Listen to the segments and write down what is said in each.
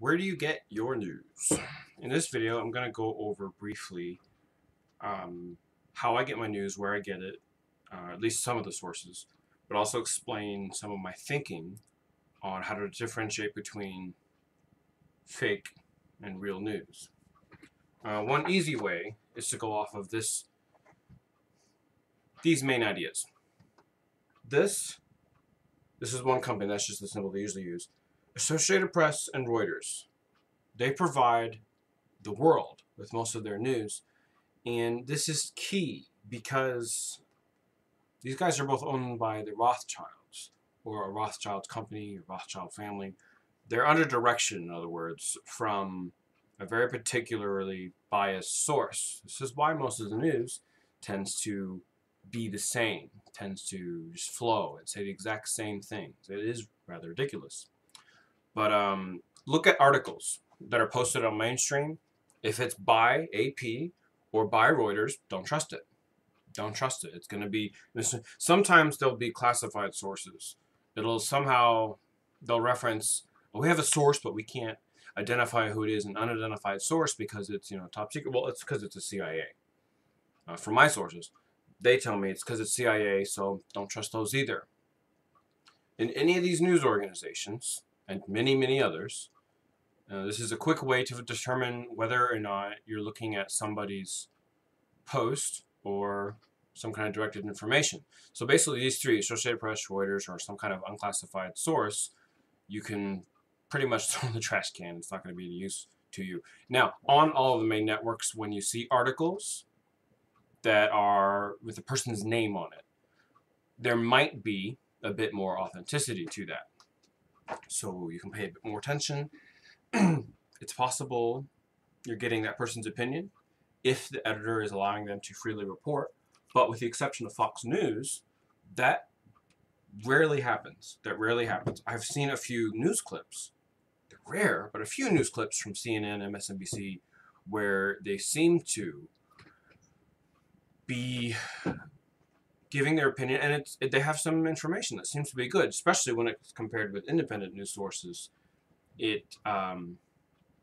Where do you get your news? In this video, I'm going to go over briefly how I get my news, where I get it, at least some of the sources, but also explain some of my thinking on how to differentiate between fake and real news. One easy way is to go off of these main ideas. This is one company, that's just the symbol they usually use. Associated Press and Reuters. They provide the world with most of their news, and this is key because these guys are both owned by the Rothschilds, or a Rothschild company, or Rothschild family. They're under direction, in other words, from a very particularly biased source. This is why most of the news tends to be the same, tends to just flow and say the exact same things. It is rather ridiculous. But look at articles that are posted on mainstream. If it's by AP or by Reuters, don't trust it. Don't trust it. It's going to be, sometimes there'll be classified sources. They'll reference, well, we have a source, but we can't identify who it is, an unidentified source, because it's, top secret. Well, it's because it's a CIA. From my sources, they tell me it's because it's CIA, so don't trust those either. In any of these news organizations, and many, many others, this is a quick way to determine whether or not you're looking at somebody's post or some kind of directed information. So basically these three, Associated Press, Reuters, or some kind of unclassified source, you can pretty much throw in the trash can. It's not going to be of use to you. Now, on all of the main networks, when you see articles that are with a person's name on it, there might be a bit more authenticity to that. So you can pay a bit more attention. It's possible you're getting that person's opinion if the editor is allowing them to freely report. But with the exception of Fox News, that rarely happens. I've seen a few news clips. They're rare, but a few news clips from CNN, MSNBC, where they seem to be giving their opinion, and they have some information that seems to be good, especially when it's compared with independent news sources. It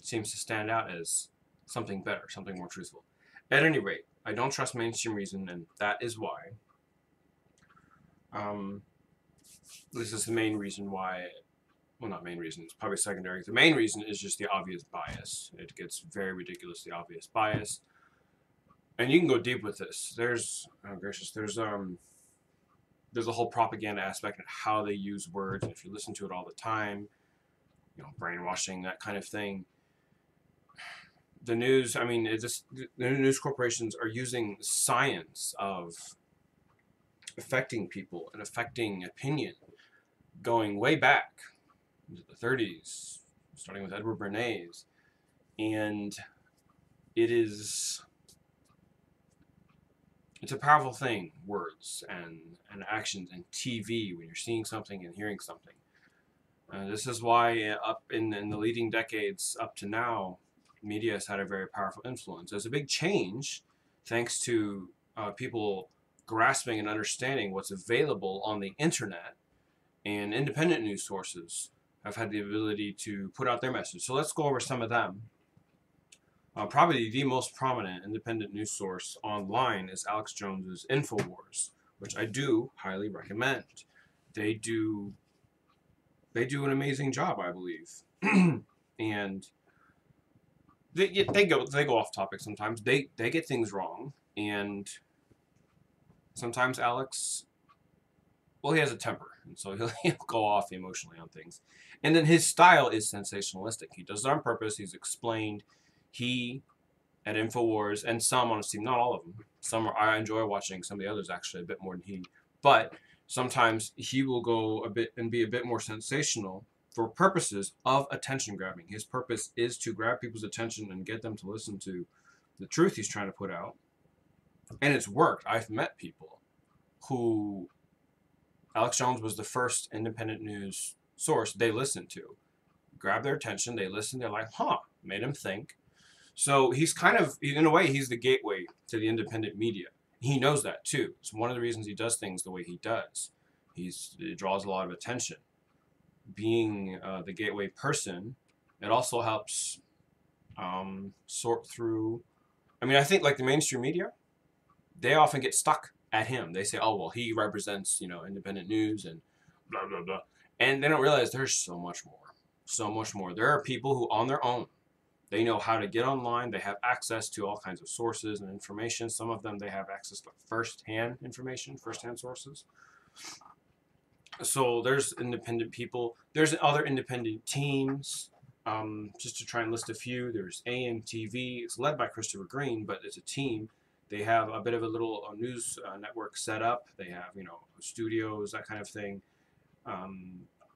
seems to stand out as something better, something more truthful. At any rate, I don't trust mainstream reason, and that is why. This is the main reason why. Well, not main reason, it's probably secondary. The main reason is just the obvious bias. It gets very ridiculously obvious bias. And you can go deep with this. There's a whole propaganda aspect of how they use words. And if you listen to it all the time, brainwashing, that kind of thing. The news, the news corporations are using science of affecting people and affecting opinion, going way back into the 30s, starting with Edward Bernays, and it's a powerful thing, words and actions and TV, when you're seeing something and hearing something. This is why up in the leading decades up to now, media has had a very powerful influence. There's a big change thanks to people grasping and understanding what's available on the internet, and independent news sources have had the ability to put out their message. So let's go over some of them. Probably the most prominent independent news source online is Alex Jones's InfoWars, which I do highly recommend. They do an amazing job, I believe. And they go off topic sometimes. They get things wrong, and sometimes Alex, well, he has a temper, and so he'll go off emotionally on things. And then his style is sensationalistic. He does it on purpose. He's explained. He, at InfoWars, and some on his team, not all of them. I enjoy watching some of the others actually a bit more than he. But sometimes he will go a bit and be a bit more sensational for purposes of attention grabbing. His purpose is to grab people's attention and get them to listen to the truth he's trying to put out. And it's worked. I've met people who Alex Jones was the first independent news source they listened to. Grab their attention, they listen, they're like, huh, made them think. So he's kind of, in a way, he's the gateway to the independent media. He knows that too. It's one of the reasons he does things the way he does. It draws a lot of attention. Being the gateway person It also helps sort through. I mean, I think like the mainstream media, they often get stuck at him. They say, "Oh, well, he represents, independent news and blah blah blah," and they don't realize there's so much more, so much more. There are people who, on their own, they know how to get online. They have access to all kinds of sources and information. Some of them they have access to first-hand information, first-hand sources. So there's independent people. There's other independent teams. Just to try and list a few, there's AMTV. It's led by Christopher Green, but it's a team. They have a bit of a little news network set up. They have, studios, that kind of thing.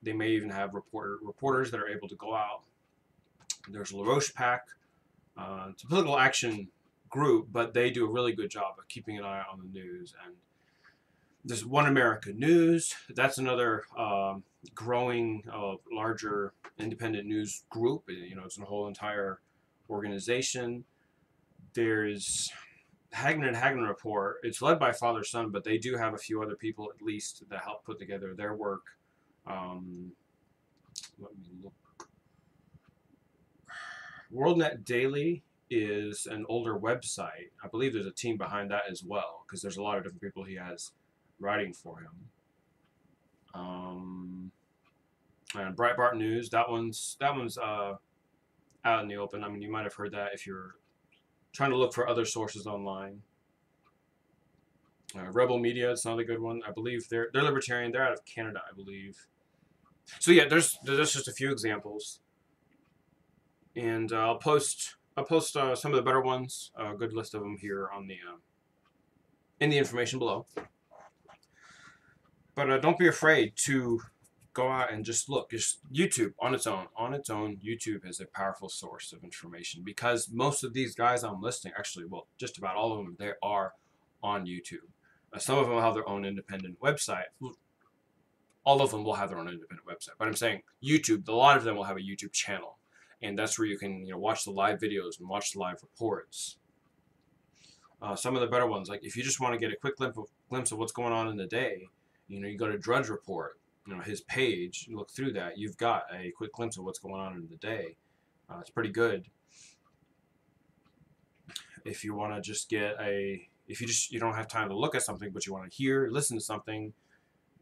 They may even have reporters that are able to go out. There's LaRoche Pack. It's a political action group, but they do a really good job of keeping an eye on the news. And there's One America News. That's another growing, larger independent news group. It's a whole entire organization. There's Hagmann Report. It's led by father son, but they do have a few other people at least that help put together their work. Let me look. WorldNet Daily is an older website. I believe there's a team behind that as well, because there's a lot of different people he has writing for him. And Breitbart News, that one's out in the open. I mean, you might have heard that if you're trying to look for other sources online. Rebel Media, it's another good one. I believe they're libertarian. They're out of Canada, I believe. So yeah, there's just a few examples, and I'll post some of the better ones. A good list of them here on the in the information below. But don't be afraid to go out and just look. Just YouTube on its own. YouTube is a powerful source of information, because most of these guys I'm listing, actually, well, just about all of them, they are on YouTube. Some of them have their own independent website. All of them will have their own independent website. But I'm saying YouTube, a lot of them will have a YouTube channel. And that's where you can watch the live videos and watch the live reports. Some of the better ones, like if you just want to get a quick glimpse of what's going on in the day, you go to Drudge Report, his page, and look through that. You've got a quick glimpse of what's going on in the day. It's pretty good. If you want to just get you don't have time to look at something, but you want to listen to something,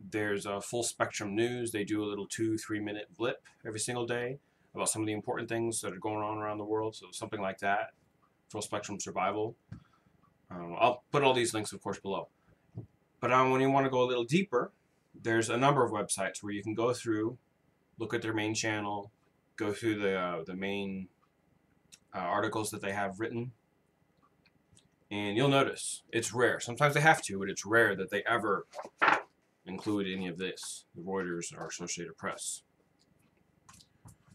there's a Full Spectrum News. They do a little 2-3 minute blip every single day about some of the important things that are going on around the world. So something like that, Full Spectrum Survival. I'll put all these links, of course, below. But when you want to go a little deeper, there's a number of websites where you can go through, look at their main channel, go through the main articles that they have written, and you'll notice it's rare. Sometimes they have to, but it's rare that they ever include any of this, the Reuters or Associated Press.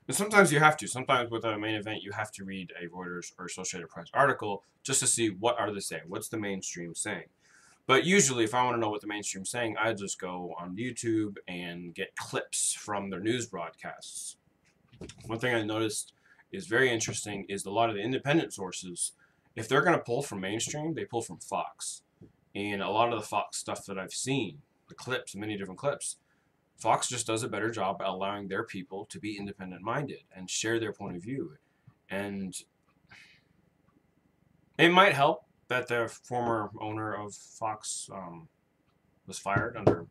And sometimes you have to. Sometimes with a main event, you have to read a Reuters or Associated Press article just to see what are they saying, what's the mainstream saying. But usually, if I want to know what the mainstream's saying, I just go on YouTube and get clips from their news broadcasts. One thing I noticed is very interesting is a lot of the independent sources, if they're going to pull from mainstream, they pull from Fox. And a lot of the Fox stuff that I've seen, the clips, many different clips, Fox just does a better job at allowing their people to be independent-minded and share their point of view. And it might help that the former owner of Fox was fired under,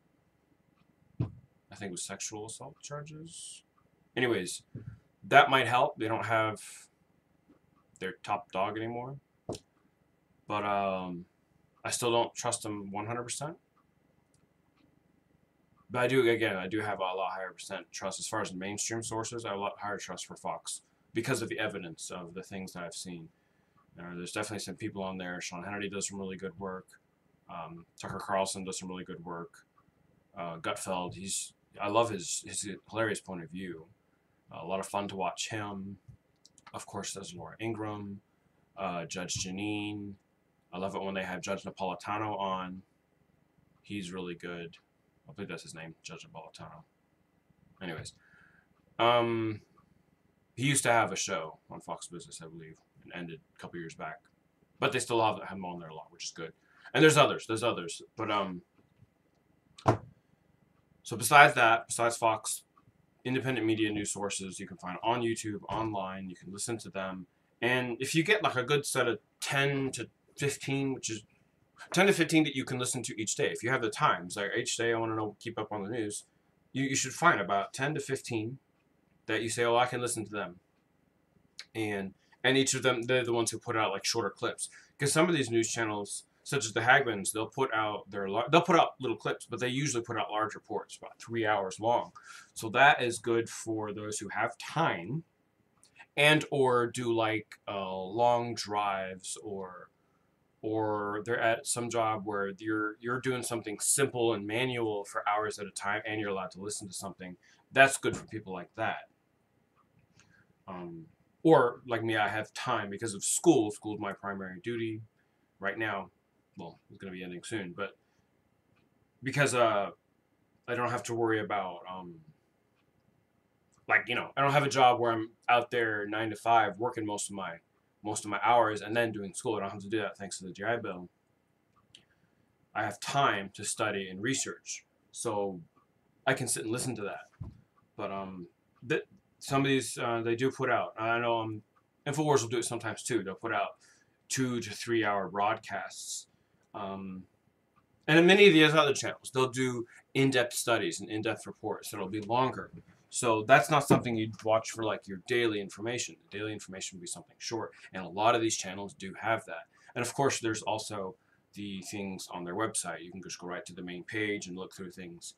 I think it was sexual assault charges. Anyways, that might help. They don't have their top dog anymore. But I still don't trust them 100%. But I do have a lot higher percent trust as far as the mainstream sources. I have a lot higher trust for Fox because of the evidence of the things that I've seen. There's definitely some people on there. Sean Hannity does some really good work. Tucker Carlson does some really good work. Gutfeld, I love his hilarious point of view. A lot of fun to watch him. Of course, there's Laura Ingraham, Judge Janine. I love it when they have Judge Napolitano on. He's really good. I believe that's his name, Judge Napolitano. Anyways, he used to have a show on Fox Business, I believe, and ended a couple years back. But they still have him on there a lot, which is good. And there's others. But so besides Fox, independent media news sources you can find on YouTube, online. You can listen to them. And if you get like a good set of 10 to 15, which is 10 to 15 that you can listen to each day, if you have the times, like each day I want to know, keep up on the news, you should find about 10 to 15 that you say, oh, I can listen to them. And each of them, they're the ones who put out like shorter clips. Because some of these news channels, such as the Hagmanns, they'll put out little clips, but they usually put out large reports, about 3 hours long. So that is good for those who have time, and or do like long drives, or they're at some job where you're doing something simple and manual for hours at a time, and you're allowed to listen to something. That's good for people like that. Or like me, I have time because of school. School is my primary duty right now. Well, it's going to be ending soon, but because I don't have to worry about like, I don't have a job where I'm out there 9 to 5 working most of my hours and then doing school. I don't have to do that thanks to the GI Bill. I have time to study and research, so I can sit and listen to that. But some of these they do put out. I know Infowars will do it sometimes too. They'll put out 2 to 3 hour broadcasts. And in many of these other channels, they'll do in-depth studies and in-depth reports that'll be longer. So that's not something you'd watch for like your daily information. The daily information would be something short, and a lot of these channels do have that. And of course, there's also the things on their website. You can just go right to the main page and look through things,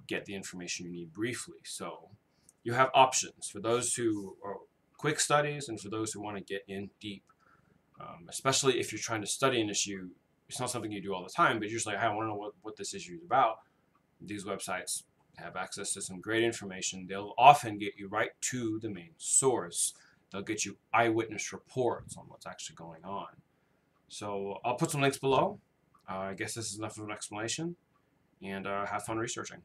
get the information you need briefly. So you have options for those who are quick studies and for those who want to get in deep. Especially if you're trying to study an issue, it's not something you do all the time, but you're just like, hey, I want to know what this issue is about. These websites have access to some great information. They'll often get you right to the main source. They'll get you eyewitness reports on what's actually going on. So I'll put some links below. I guess this is enough of an explanation, and have fun researching.